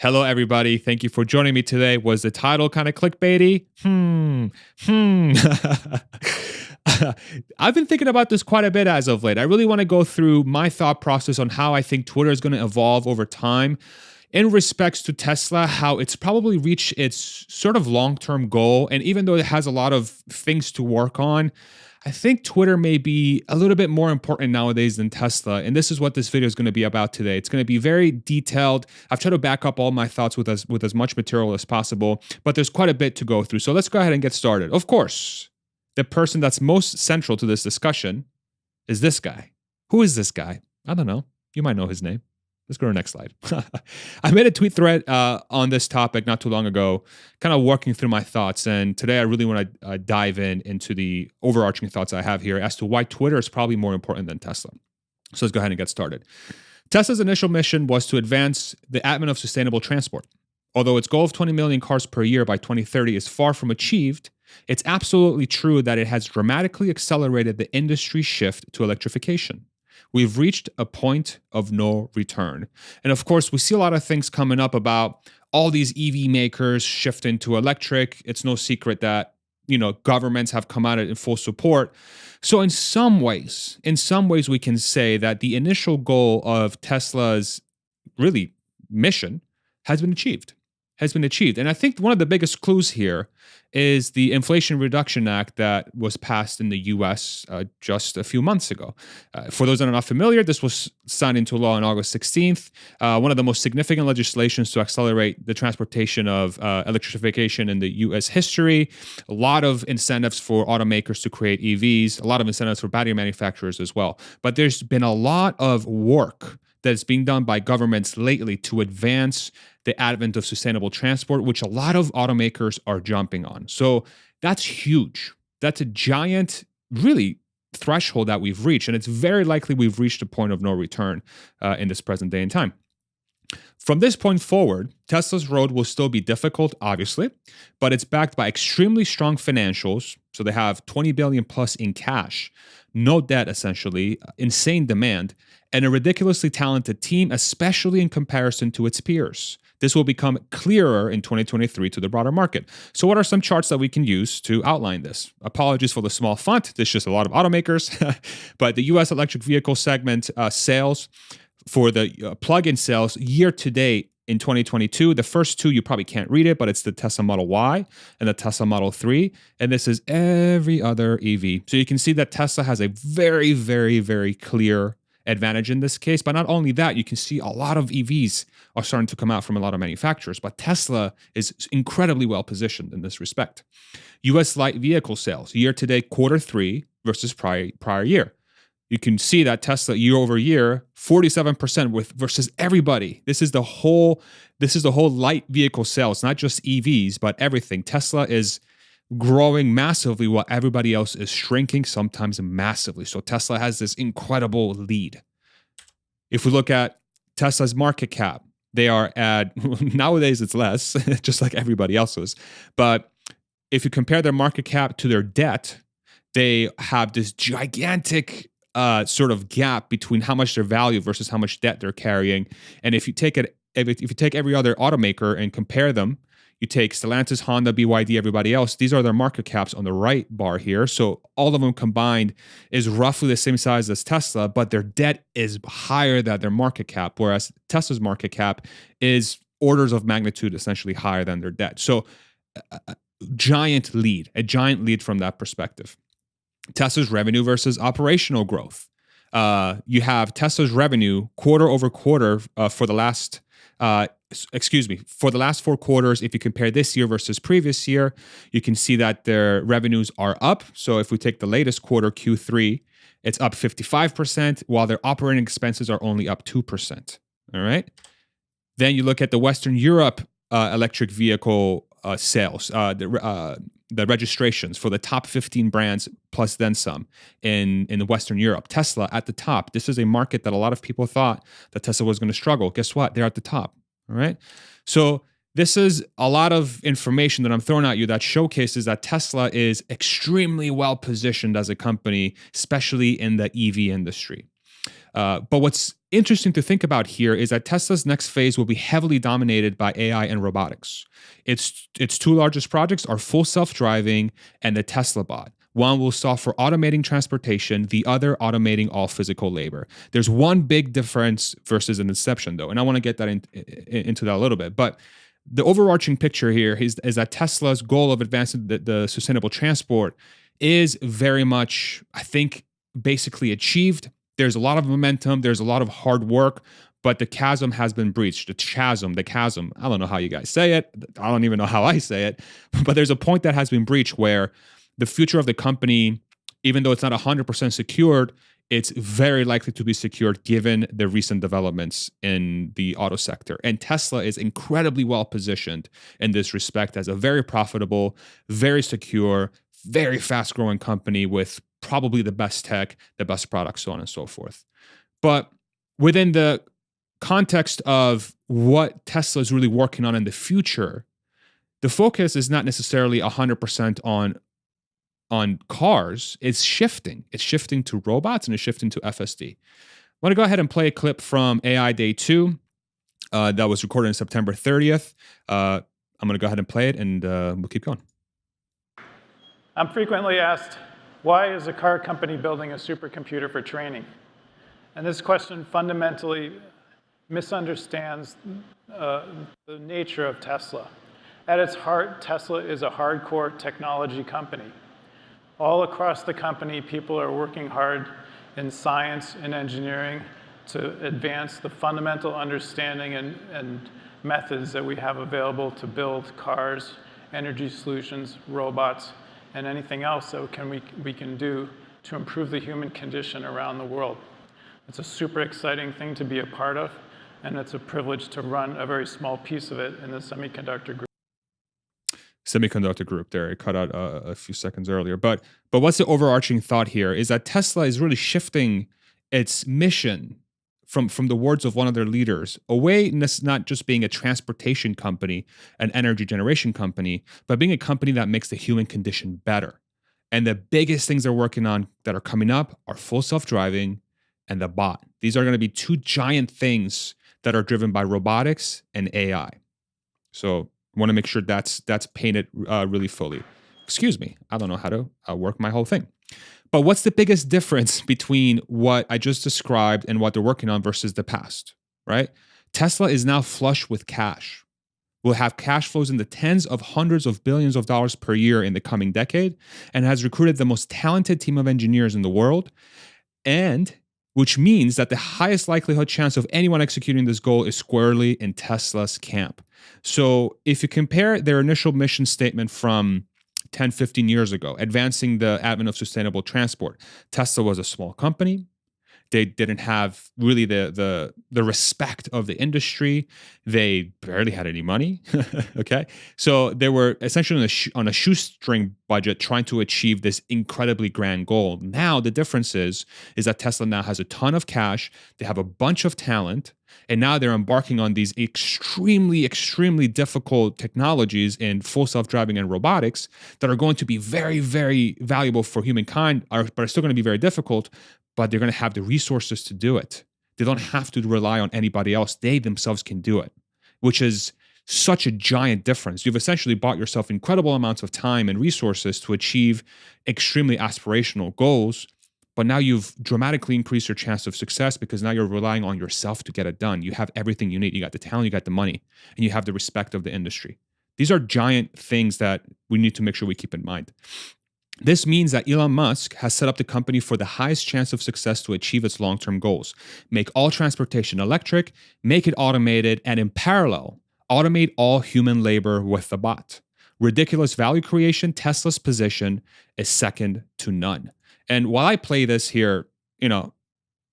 Hello, everybody. Thank you for joining me today. Was the title kind of clickbaity? I've been thinking about this quite a bit as of late. I really want to go through my thought process on how I think Twitter is going to evolve over time in respects to Tesla, how it's probably reached its sort of long-term goal. And even though it has a lot of things to work on, I think Twitter may be a little bit more important nowadays than Tesla. And this is what this video is going to be about today. It's going to be very detailed. I've tried to back up all my thoughts with as much material as possible, but there's quite a bit to go through. So let's go ahead and get started. Of course, the person that's most central to this discussion is this guy. Who is this guy? I don't know. You might know his name. Let's go to the next slide. I made a tweet thread on this topic not too long ago, kind of walking through my thoughts. And today I really want to dive into the overarching thoughts I have here as to why Twitter is probably more important than Tesla. So let's go ahead and get started. Tesla's initial mission was to advance the advent of sustainable transport. Although its goal of 20 million cars per year by 2030 is far from achieved, it's absolutely true that it has dramatically accelerated the industry shift to electrification. We've reached a point of no return. And of course, we see a lot of things coming up about all these EV makers shifting to electric. It's no secret that, governments have come out in full support. So in some ways, we can say that the initial goal of Tesla's really mission has been achieved. And I think one of the biggest clues here is the Inflation Reduction Act that was passed in the U.S. Just a few months ago. For those that are not familiar, this was signed into law on August 16th. One of the most significant legislations to accelerate the transportation of electrification in the U.S. history. A lot of incentives for automakers to create EVs, a lot of incentives for battery manufacturers as well. But there's been a lot of work that's being done by governments lately to advance the advent of sustainable transport, which a lot of automakers are jumping on. So that's huge. That's a giant, really, threshold that we've reached. And it's very likely we've reached a point of no return in this present day and time. From this point forward, Tesla's road will still be difficult, obviously, but it's backed by extremely strong financials. So they have 20 billion plus in cash, no debt essentially, insane demand, and a ridiculously talented team, especially in comparison to its peers. This will become clearer in 2023 to the broader market. So what are some charts that we can use to outline this? Apologies for the small font. There's just a lot of automakers. But the U.S. electric vehicle segment sales for the plug-in sales year to date in 2022, the first two, you probably can't read it, but it's the Tesla Model Y and the Tesla Model 3. And this is every other EV. So you can see that Tesla has a very, very, very clear advantage in this case. But not only that, you can see a lot of EVs are starting to come out from a lot of manufacturers, but Tesla is incredibly well positioned in this respect. US light vehicle sales year to date Q3 versus prior year. You can see that Tesla year over year 47% versus everybody. This is the whole light vehicle sales, not just EVs, but everything. Tesla is growing massively while everybody else is shrinking, sometimes massively. So Tesla has this incredible lead. If we look at Tesla's market cap, they are at, nowadays it's less, just like everybody else's. But if you compare their market cap to their debt, they have this gigantic sort of gap between how much their value versus how much debt they're carrying. And if you take every other automaker and compare them, you take Stellantis, Honda, BYD, everybody else, these are their market caps on the right bar here. So all of them combined is roughly the same size as Tesla, but their debt is higher than their market cap, whereas Tesla's market cap is orders of magnitude essentially higher than their debt. So a giant lead from that perspective. Tesla's revenue versus operational growth. You have Tesla's revenue quarter over quarter for the last 4 quarters. If you compare this year versus previous year, you can see that their revenues are up. So if we take the latest quarter, Q3, it's up 55%, while their operating expenses are only up 2%. All right. Then you look at the Western Europe electric vehicle sales, the registrations for the top 15 brands plus then some in the Western Europe. Tesla at the top. This is a market that a lot of people thought that Tesla was going to struggle. Guess what? They're at the top. All right. So this is a lot of information that I'm throwing at you that showcases that Tesla is extremely well positioned as a company, especially in the EV industry. But what's interesting to think about here is that Tesla's next phase will be heavily dominated by AI and robotics. Its two largest projects are full self-driving and the Tesla bot. One will solve for automating transportation, the other automating all physical labor. There's one big difference versus an inception, though, and I want to get that into that a little bit. But the overarching picture here is that Tesla's goal of advancing the sustainable transport is very much, I think, basically achieved. There's a lot of momentum. There's a lot of hard work, but the chasm has been breached. The chasm. I don't know how you guys say it. I don't even know how I say it, but there's a point that has been breached where the future of the company, even though it's not 100% secured, it's very likely to be secured given the recent developments in the auto sector. And Tesla is incredibly well positioned in this respect as a very profitable, very secure, very fast growing company with probably the best tech, the best products, so on and so forth. But within the context of what Tesla is really working on in the future, the focus is not necessarily 100% on cars. It's shifting to robots and it's shifting to FSD. I want to go ahead and play a clip from AI Day 2 that was recorded on September 30th. I'm going to go ahead and play it and we'll keep going. I'm frequently asked, why is a car company building a supercomputer for training? And this question fundamentally misunderstands the nature of Tesla. At its heart, Tesla is a hardcore technology company. All across the company, people are working hard in science and engineering to advance the fundamental understanding and methods that we have available to build cars, energy solutions, robots, and anything else that we can do to improve the human condition around the world. It's a super exciting thing to be a part of, and it's a privilege to run a very small piece of it in the semiconductor group. There, it cut out a few seconds earlier. But what's the overarching thought here is that Tesla is really shifting its mission from the words of one of their leaders away, not just being a transportation company, an energy generation company, but being a company that makes the human condition better. And the biggest things they're working on that are coming up are full self-driving and the bot. These are going to be two giant things that are driven by robotics and AI. So I want to make sure that's painted really fully. Excuse me, I don't know how to work my whole thing. But what's the biggest difference between what I just described and what they're working on versus the past, right? Tesla is now flush with cash. We'll have cash flows in the tens of hundreds of billions of dollars per year in the coming decade and has recruited the most talented team of engineers in the world, and which means that the highest likelihood chance of anyone executing this goal is squarely in Tesla's camp. So if you compare their initial mission statement from 10, 15 years ago, advancing the advent of sustainable transport, Tesla was a small company. They didn't have really the respect of the industry. They barely had any money. Okay, so they were essentially on a shoestring budget trying to achieve this incredibly grand goal. Now the difference is that Tesla now has a ton of cash. They have a bunch of talent, and now they're embarking on these extremely, extremely difficult technologies in full self-driving and robotics that are going to be very, very valuable for humankind, but are still going to be very difficult. But they're going to have the resources to do it. They don't have to rely on anybody else. They themselves can do it, which is such a giant difference. You've essentially bought yourself incredible amounts of time and resources to achieve extremely aspirational goals, but now you've dramatically increased your chance of success because now you're relying on yourself to get it done. You have everything you need. You got the talent, you got the money, and you have the respect of the industry. These are giant things that we need to make sure we keep in mind. This means that Elon Musk has set up the company for the highest chance of success to achieve its long-term goals. Make all transportation electric, make it automated, and in parallel, automate all human labor with the bot. Ridiculous value creation, Tesla's position is second to none. And while I play this here,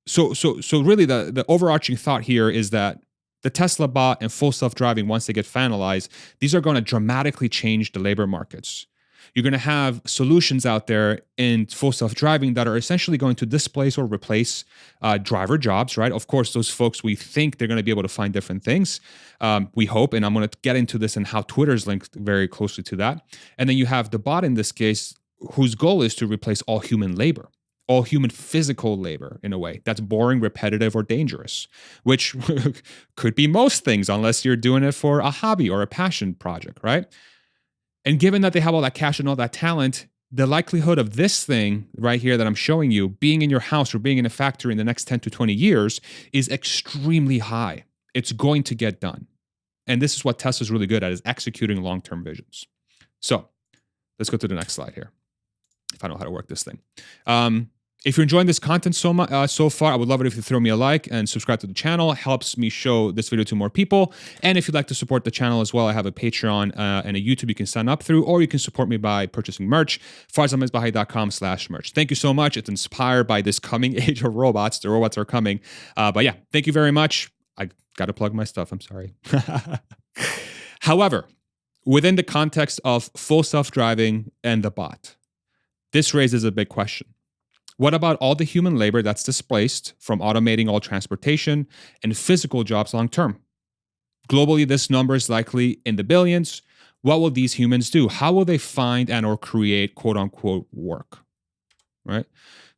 so really the overarching thought here is that the Tesla bot and full self-driving, once they get finalized, these are going to dramatically change the labor markets. You're going to have solutions out there in full self-driving that are essentially going to displace or replace driver jobs, right? Of course, those folks, we think they're going to be able to find different things. We hope, and I'm going to get into this and how Twitter's linked very closely to that. And then you have the bot in this case, whose goal is to replace all human labor. all human physical labor in a way that's boring, repetitive, or dangerous, which could be most things unless you're doing it for a hobby or a passion project, right? And given that they have all that cash and all that talent, the likelihood of this thing right here that I'm showing you being in your house or being in a factory in the next 10 to 20 years is extremely high. It's going to get done. And this is what Tesla's really good at, is executing long-term visions. So let's go to the next slide here, if I know how to work this thing. If you're enjoying this content so far, I would love it if you throw me a like and subscribe to the channel. It helps me show this video to more people. And if you'd like to support the channel as well, I have a Patreon and a YouTube you can sign up through, or you can support me by purchasing merch, farzamezbahay.com/merch. Thank you so much. It's inspired by this coming age of robots. The robots are coming. But yeah, thank you very much. I got to plug my stuff. I'm sorry. However, within the context of full self-driving and the bot, this raises a big question. What about all the human labor that's displaced from automating all transportation and physical jobs long term? Globally, this number is likely in the billions. What will these humans do? How will they find and or create quote unquote work? Right?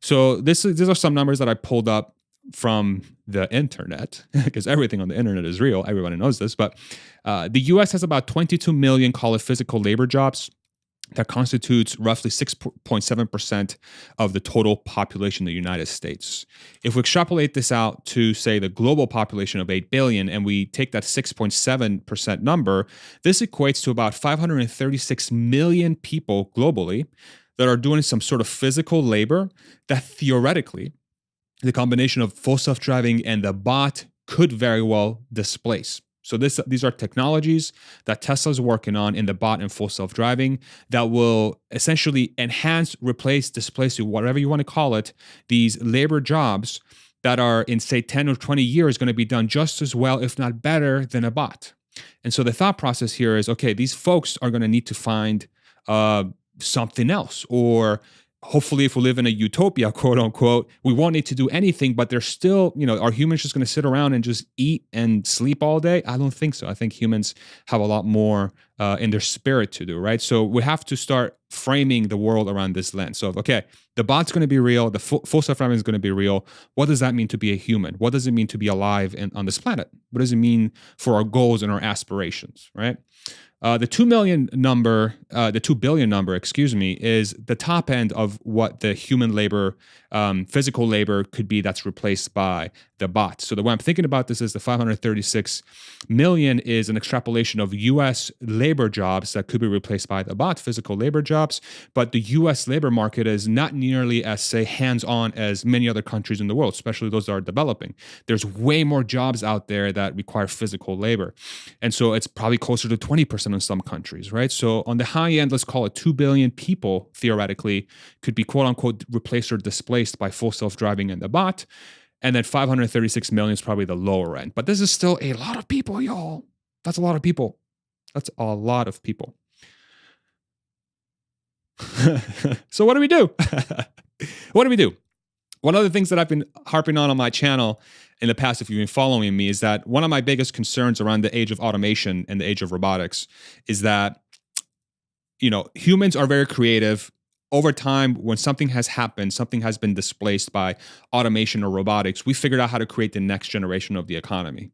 So these are some numbers that I pulled up from the internet, because everything on the internet is real. Everybody knows this. But the US has about 22 million, call it physical labor jobs. That constitutes roughly 6.7% of the total population in the United States. If we extrapolate this out to, say, the global population of 8 billion, and we take that 6.7% number, this equates to about 536 million people globally that are doing some sort of physical labor that theoretically, the combination of full self-driving and the bot could very well displace. So these are technologies that Tesla's working on in the bot and full self-driving that will essentially enhance, replace, displace, whatever you want to call it, these labor jobs that are in, say, 10 or 20 years going to be done just as well, if not better, than a bot. And so the thought process here is, okay, these folks are going to need to find something else, or hopefully, if we live in a utopia, quote unquote, we won't need to do anything, but there's still, are humans just going to sit around and just eat and sleep all day? I don't think so. I think humans have a lot more in their spirit to do, right? So we have to start framing the world around this lens. So, okay, the bot's going to be real. The full self-driving is going to be real. What does that mean to be a human? What does it mean to be alive on this planet? What does it mean for our goals and our aspirations, right? The 2 billion number, is the top end of what the human labor, physical labor could be that's replaced by the bot. So the way I'm thinking about this is the 536 million is an extrapolation of U.S. labor jobs that could be replaced by the bot, physical labor jobs. But the U.S. labor market is not nearly as, say, hands-on as many other countries in the world, especially those that are developing. There's way more jobs out there that require physical labor. And so it's probably closer to 20% in some countries, right? So on the high end, let's call it 2 billion people, theoretically, could be quote-unquote replaced or displaced by full self-driving and the bot. And then 536 million is probably the lower end. But this is still a lot of people, y'all. That's a lot of people. That's a lot of people. So what do we do? What do we do? One of the things that I've been harping on my channel in the past, if you've been following me, is that one of my biggest concerns around the age of automation and the age of robotics is that, humans are very creative. Over time, when something has happened, something has been displaced by automation or robotics, we figured out how to create the next generation of the economy.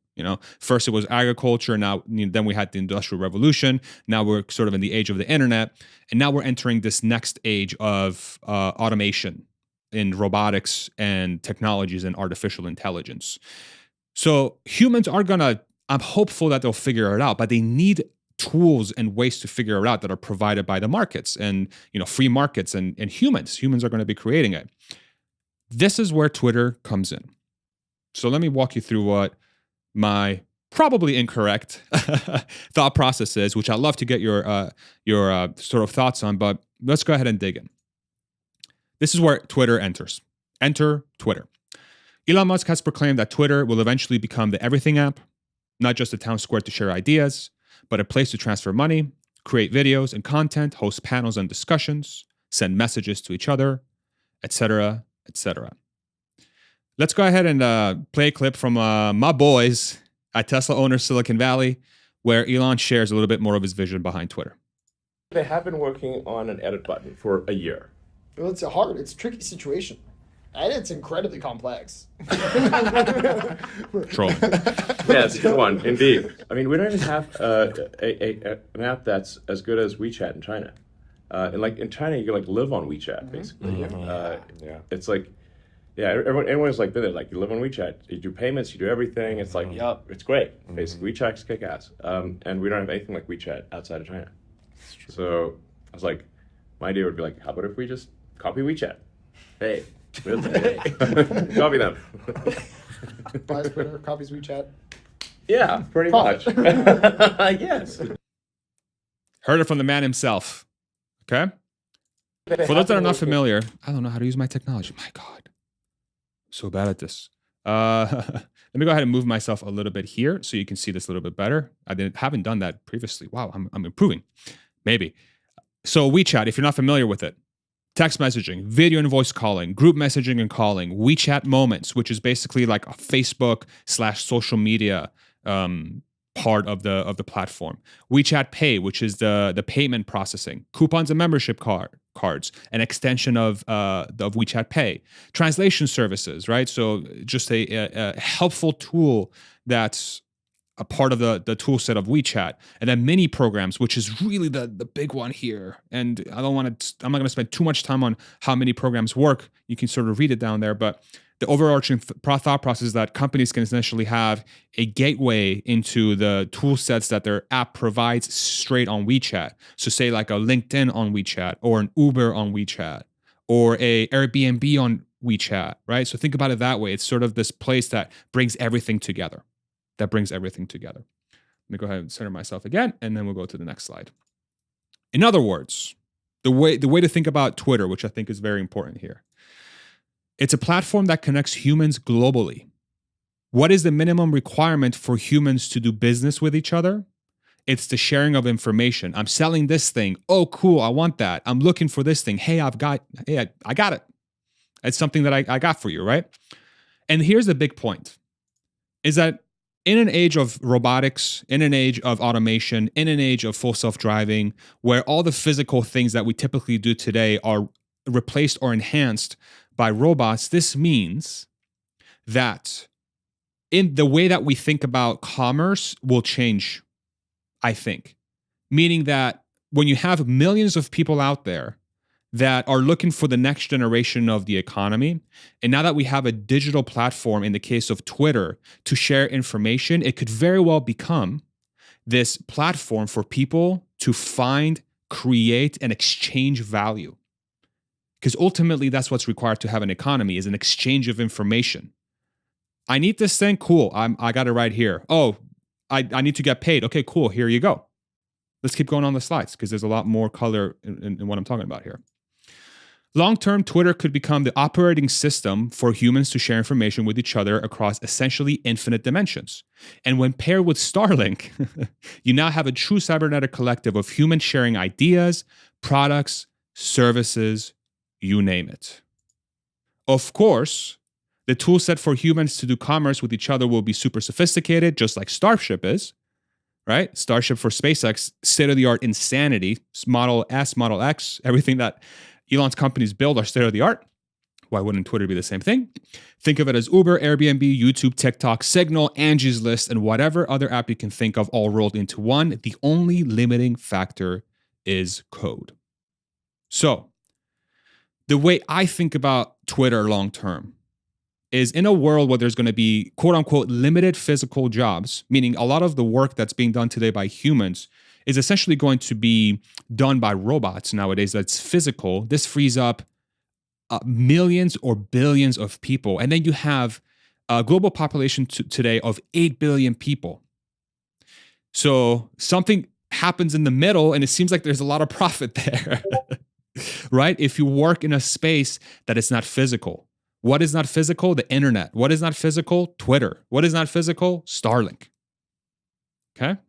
First it was agriculture. Now, then we had the Industrial Revolution. Now we're sort of in the age of the internet. And now we're entering this next age of automation in robotics and technologies and artificial intelligence. So humans are I'm hopeful that they'll figure it out, but they need tools and ways to figure it out that are provided by the markets and, free markets and humans. Humans are going to be creating it. This is where Twitter comes in. So let me walk you through what my probably incorrect thought process is, which I'd love to get your sort of thoughts on, but let's go ahead and dig in. This is where Twitter enters. Enter Twitter. Elon Musk has proclaimed that Twitter will eventually become the everything app, not just a town square to share ideas, but a place to transfer money, create videos and content, host panels and discussions, send messages to each other, etc., etc. Let's go ahead and play a clip from my boys at Tesla Owners Silicon Valley, where Elon shares a little bit more of his vision behind Twitter. They have been working on an edit button for a year. Well, it's a tricky situation. And it's incredibly complex. Troll. Yeah, it's a good one, indeed. I mean, we don't even have an app that's as good as WeChat in China. And like in China, you can like live on WeChat, basically. Yeah. It's like, yeah, everyone's like, like you live on WeChat, you do payments, you do everything. It's like, it's great. Basically, WeChat's kick ass. And we don't have anything like WeChat outside of China. So I was like, my idea would be like, how about if we just copy WeChat? Hey. Copy them. Buys Twitter, copies WeChat. Yeah, pretty much. Yes. Heard it from the man himself. Okay? For those that are not familiar, I don't know how to use my technology. My God. So bad at this. Let me go ahead and move myself a little bit here so you can see this a little bit better. Haven't done that previously. Wow, I'm improving. Maybe. So WeChat, if you're not familiar with it, text messaging, video and voice calling, group messaging and calling, WeChat Moments, which is basically like a Facebook/social media part of the platform. WeChat Pay, which is the payment processing, coupons and membership cards, an extension of WeChat Pay, translation services, right? So just a helpful tool that's a part of the tool set of WeChat, and then mini programs, which is really the big one here. And I'm not going to spend too much time on how many programs work. You can sort of read it down there, but the overarching thought process is that companies can essentially have a gateway into the tool sets that their app provides straight on WeChat. So say like a LinkedIn on WeChat, or an Uber on WeChat, or a Airbnb on WeChat, right? So think about it that way. It's sort of this place that brings everything together. Let me go ahead and center myself again, and then we'll go to the next slide. In other words, the way to think about Twitter, which I think is very important here, it's a platform that connects humans globally. What is the minimum requirement for humans to do business with each other? It's the sharing of information. I'm selling this thing. Oh, cool. I want that. I'm looking for this thing. Hey, I got it. It's something that I got for you, right? And here's the big point, is that in an age of robotics, in an age of automation, in an age of full self-driving, where all the physical things that we typically do today are replaced or enhanced by robots, this means that in the way that we think about commerce will change, I think. Meaning that when you have millions of people out there that are looking for the next generation of the economy, and now that we have a digital platform, in the case of Twitter, to share information, it could very well become this platform for people to find, create, and exchange value. Because ultimately, that's what's required to have an economy, is an exchange of information. I need this thing, cool, I got it right here. Oh, I need to get paid. Okay, cool, here you go. Let's keep going on the slides, because there's a lot more color in what I'm talking about here. Long-term, Twitter could become the operating system for humans to share information with each other across essentially infinite dimensions. And when paired with Starlink, you now have a true cybernetic collective of humans sharing ideas, products, services, you name it. Of course, the tool set for humans to do commerce with each other will be super sophisticated, just like Starship is, right? Starship for SpaceX, state-of-the-art insanity, Model S, Model X, everything that Elon's companies build are state-of-the-art. Why wouldn't Twitter be the same thing? Think of it as Uber, Airbnb, YouTube, TikTok, Signal, Angie's List, and whatever other app you can think of all rolled into one. The only limiting factor is code. So, the way I think about Twitter long-term is in a world where there's going to be quote-unquote limited physical jobs, meaning a lot of the work that's being done today by humans is essentially going to be done by robots nowadays that's physical. This frees up millions or billions of people. And then you have a global population today of 8 billion people. So something happens in the middle and it seems like there's a lot of profit there, right? If you work in a space that is not physical. What is not physical? The internet. What is not physical? Twitter. What is not physical? Starlink. Okay?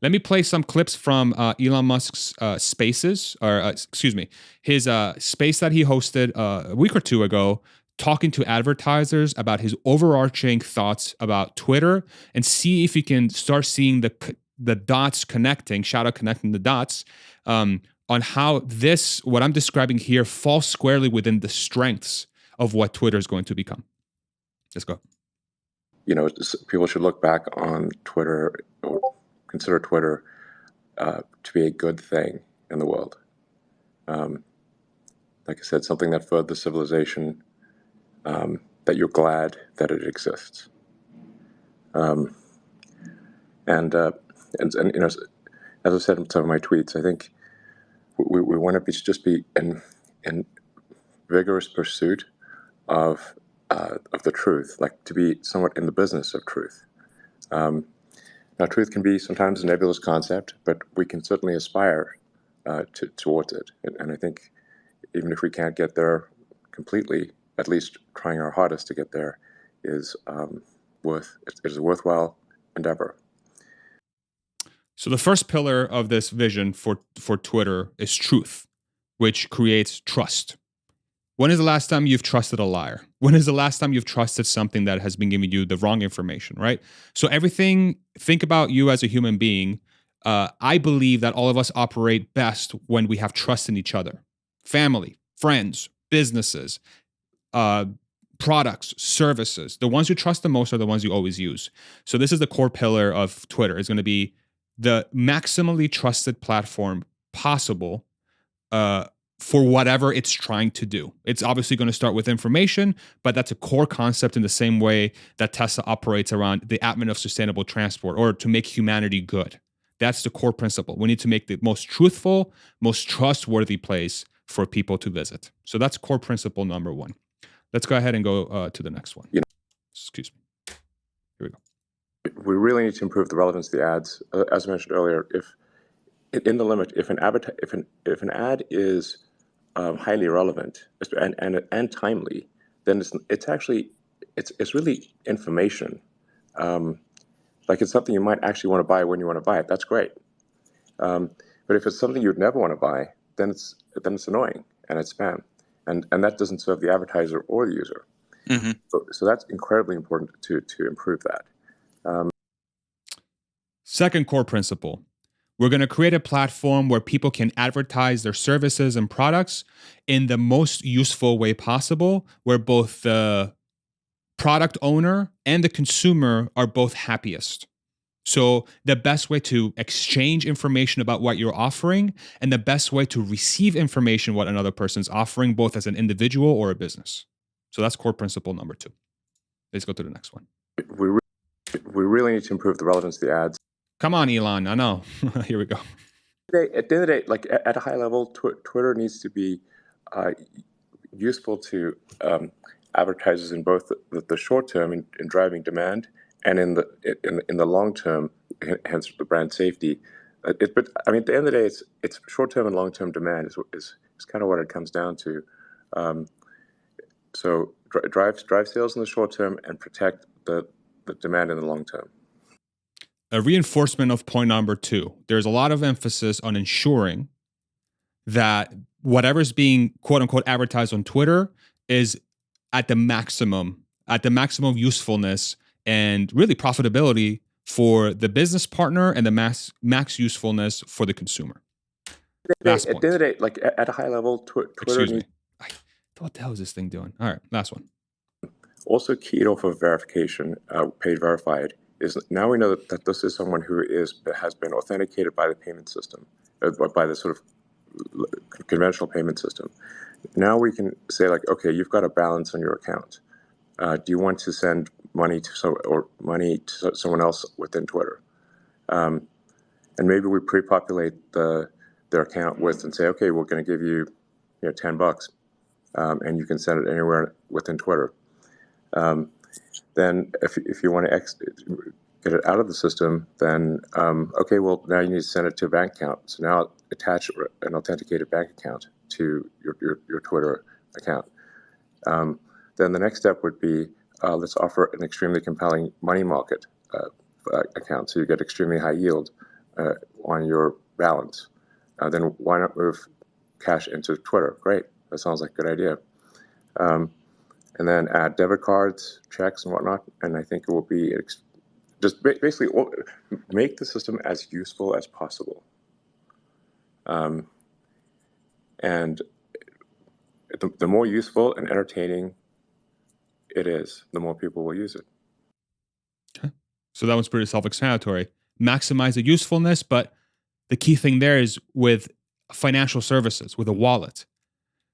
Let me play some clips from Elon Musk's spaces, or his space that he hosted a week or two ago, talking to advertisers about his overarching thoughts about Twitter, and see if you can start seeing the dots connecting, shout out connecting the dots, on how what I'm describing here, falls squarely within the strengths of what Twitter is going to become. Let's go. People should look back on Twitter, or consider Twitter to be a good thing in the world. Like I said, something that furthers civilization, that you're glad that it exists. And as I said in some of my tweets, I think we want to just be in vigorous pursuit of the truth, like to be somewhat in the business of truth. Now, truth can be sometimes a nebulous concept, but we can certainly aspire towards it. And I think even if we can't get there completely, at least trying our hardest to get there is a worthwhile endeavor. So the first pillar of this vision for Twitter is truth, which creates trust. When is the last time you've trusted a liar? When is the last time you've trusted something that has been giving you the wrong information, right? So think about you as a human being. I believe that all of us operate best when we have trust in each other. Family, friends, businesses, products, services. The ones you trust the most are the ones you always use. So this is the core pillar of Twitter. It's going to be the maximally trusted platform possible for whatever it's trying to do. It's obviously going to start with information, but that's a core concept in the same way that Tesla operates around the advent of sustainable transport, or to make humanity good. That's the core principle. We need to make the most truthful, most trustworthy place for people to visit. So that's core principle number one. Let's go ahead and go to the next one. Excuse me. Here we go. We really need to improve the relevance of the ads. As I mentioned earlier, if an ad is highly relevant and timely, then it's really information. Like it's something you might actually want to buy when you want to buy it. That's great. But if it's something you'd never want to buy, then it's annoying and it's spam, and that doesn't serve the advertiser or the user. Mm-hmm. So that's incredibly important to improve that. Second core principle. We're going to create a platform where people can advertise their services and products in the most useful way possible, where both the product owner and the consumer are both happiest. So the best way to exchange information about what you're offering, and the best way to receive information what another person's offering, both as an individual or a business. So that's core principle number 2. Let's go to the next one. We really need to improve the relevance of the ads. Come on, Elon. I know. Here we go. At the end of the day, like at a high level, Twitter needs to be useful to advertisers in both the short term in driving demand, and in the long term, hence the brand safety. But I mean, at the end of the day, it's short term and long term demand is kind of what it comes down to. So drive sales in the short term and protect the demand in the long term. A reinforcement of point number 2. There's a lot of emphasis on ensuring that whatever's being quote unquote advertised on Twitter is at the maximum usefulness and really profitability for the business partner, and the max usefulness for the consumer. At the end of the day, like at a high level, Twitter. Excuse me. What the hell is this thing doing? All right, last one. Also keyed off of verification, paid verified, is now we know that this is someone who has been authenticated by the payment system, by the sort of conventional payment system. Now we can say, like, okay, you've got a balance on your account. Do you want to send money to someone else within Twitter? And maybe we pre-populate their account with and say, okay, we're going to give you, $10, and you can send it anywhere within Twitter. Then if you want to get it out of the system, then okay, well, now you need to send it to a bank account. So now attach an authenticated bank account to your Twitter account. Then the next step would be, let's offer an extremely compelling money market account, so you get extremely high yield on your balance. Then why not move cash into Twitter? Great, that sounds like a good idea. And then add debit cards, checks, and whatnot. And I think it will be just basically make the system as useful as possible. And the more useful and entertaining it is, the more people will use it. Okay. So that was pretty self-explanatory. Maximize the usefulness, but the key thing there is with financial services, with a wallet.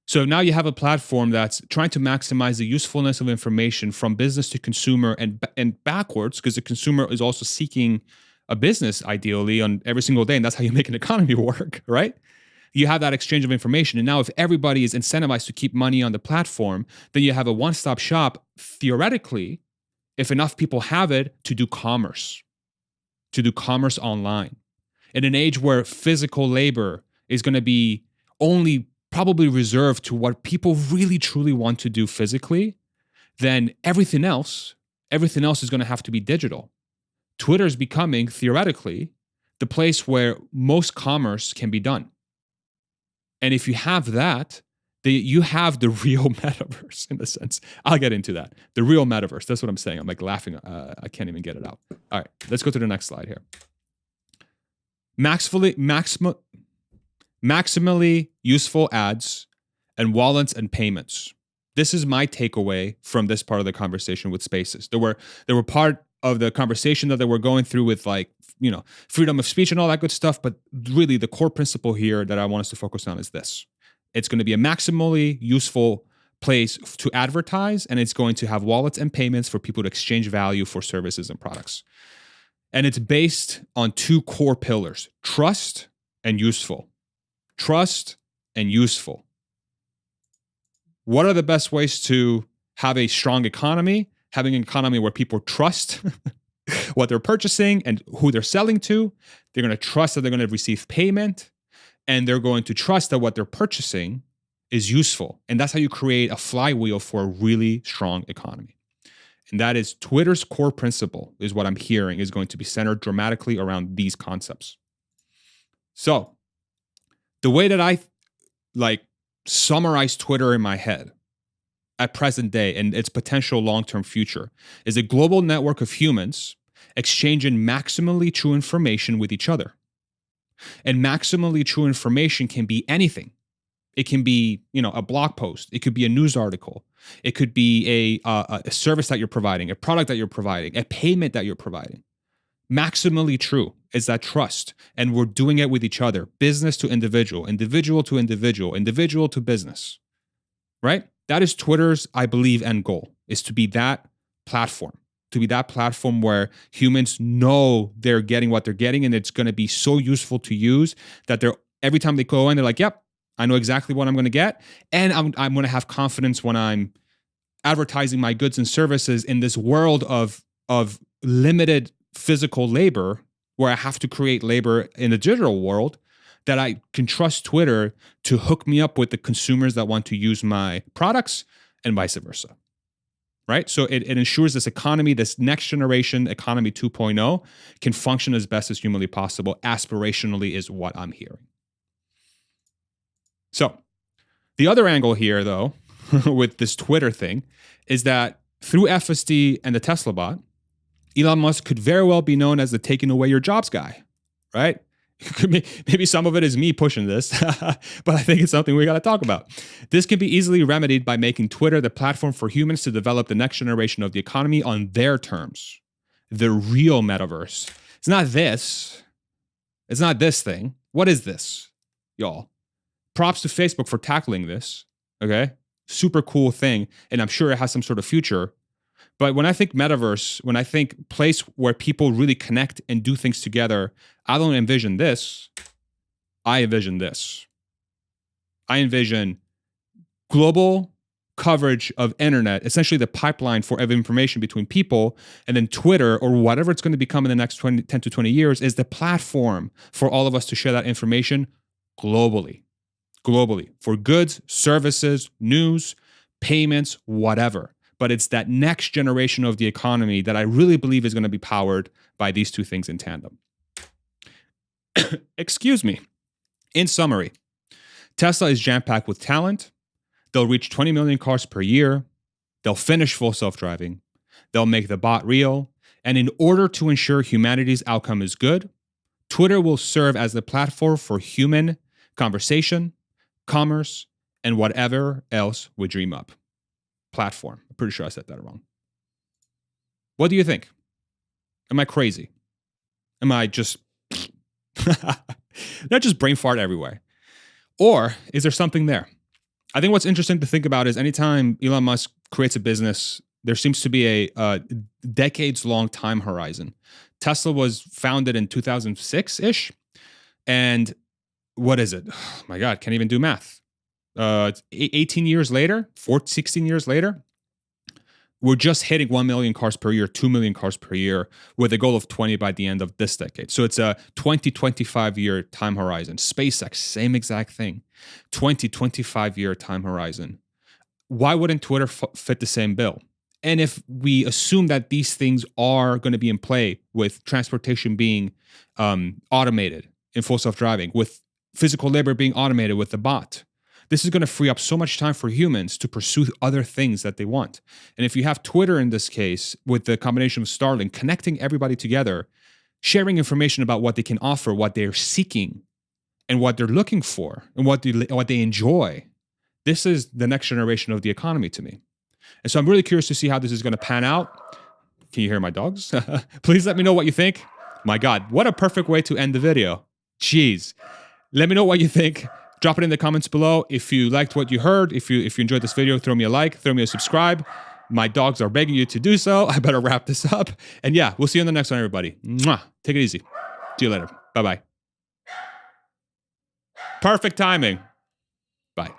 So now you have a platform that's trying to maximize the usefulness of information from business to consumer and backwards, because the consumer is also seeking a business ideally on every single day, and that's how you make an economy work, right? You have that exchange of information. And now if everybody is incentivized to keep money on the platform, then you have a one-stop shop, theoretically, if enough people have it, to do commerce online. In an age where physical labor is going to be only probably reserved to what people really truly want to do physically, then everything else is going to have to be digital. Twitter is becoming, theoretically, the place where most commerce can be done. And if you have that, you have the real metaverse in a sense. I'll get into that. The real metaverse. That's what I'm saying. I'm like laughing. I can't even get it out. All right, let's go to the next slide here. Maximally useful ads and wallets and payments. This is my takeaway from this part of the conversation with Spaces. There were part of the conversation that they were going through with, like, you know, freedom of speech and all that good stuff, but really the core principle here that I want us to focus on is this. It's going to be a maximally useful place to advertise, and it's going to have wallets and payments for people to exchange value for services and products. And it's based on two core pillars: trust and useful. Trust and useful. What are the best ways to have a strong economy? Having an economy where people trust what they're purchasing and who they're selling to. They're going to trust that they're going to receive payment, and they're going to trust that what they're purchasing is useful. And that's how you create a flywheel for a really strong economy. And that is Twitter's core principle, is what I'm hearing, is going to be centered dramatically around these concepts. So the way that I summarize Twitter in my head at present day and its potential long-term future is a global network of humans exchanging maximally true information with each other. And maximally true information can be anything. It can be, a blog post. It could be a news article. It could be a service that you're providing, a product that you're providing, a payment that you're providing. Maximally true is that trust. And we're doing it with each other, business to individual, individual to individual, individual to business, right? That is Twitter's, I believe, end goal, is to be that platform, where humans know they're getting what they're getting, and it's going to be so useful to use that every time they go in, they're like, yep, I know exactly what I'm going to get. And I'm going to have confidence when I'm advertising my goods and services in this world of limited physical labor, where I have to create labor in the digital world, that I can trust Twitter to hook me up with the consumers that want to use my products and vice versa, right? So it ensures this economy, this next generation economy 2.0, can function as best as humanly possible. Aspirationally is what I'm hearing. So the other angle here, though, with this Twitter thing, is that through FSD and the Tesla bot, Elon Musk could very well be known as the taking away your jobs guy, right? Maybe some of it is me pushing this, but I think it's something we got to talk about. This can be easily remedied by making Twitter the platform for humans to develop the next generation of the economy on their terms. The real metaverse. It's not this. It's not this thing. What is this, y'all? Props to Facebook for tackling this, okay? Super cool thing, and I'm sure it has some sort of future. But when I think metaverse, when I think place where people really connect and do things together, I don't envision this. I envision this. I envision global coverage of internet, essentially the pipeline of information between people, and then Twitter, or whatever it's going to become in the next 10 to 20 years, is the platform for all of us to share that information globally, for goods, services, news, payments, whatever. But it's that next generation of the economy that I really believe is going to be powered by these two things in tandem. Excuse me. In summary, Tesla is jam-packed with talent. They'll reach 20 million cars per year. They'll finish full self-driving. They'll make the bot real. And in order to ensure humanity's outcome is good, Twitter will serve as the platform for human conversation, commerce, and whatever else we dream up. Platform. I'm pretty sure I said that wrong. What do you think? Am I crazy? Am I just... Not just brain fart everywhere? Or is there something there? I think what's interesting to think about is anytime Elon Musk creates a business, there seems to be a decades-long time horizon. Tesla was founded in 2006-ish. And what is it? Oh my God, can't even do math. 18 years later, 16 years later, we're just hitting 1 million cars per year, 2 million cars per year, with a goal of 20 by the end of this decade. So it's a 20-25-year time horizon. SpaceX, same exact thing. 20-25-year time horizon. Why wouldn't Twitter fit the same bill? And if we assume that these things are going to be in play, with transportation being automated in full self-driving, with physical labor being automated with the bot, this is going to free up so much time for humans to pursue other things that they want. And if you have Twitter in this case, with the combination of Starlink, connecting everybody together, sharing information about what they can offer, what they're seeking, and what they're looking for, and what they enjoy, this is the next generation of the economy to me. And so I'm really curious to see how this is going to pan out. Can you hear my dogs? Please let me know what you think. My God, what a perfect way to end the video. Jeez. Let me know what you think. Drop it in the comments below. If you liked what you heard, if you enjoyed this video, throw me a like, throw me a subscribe. My dogs are begging you to do so. I better wrap this up. And yeah, we'll see you in the next one, everybody. Mwah. Take it easy. See you later. Bye-bye. Perfect timing. Bye.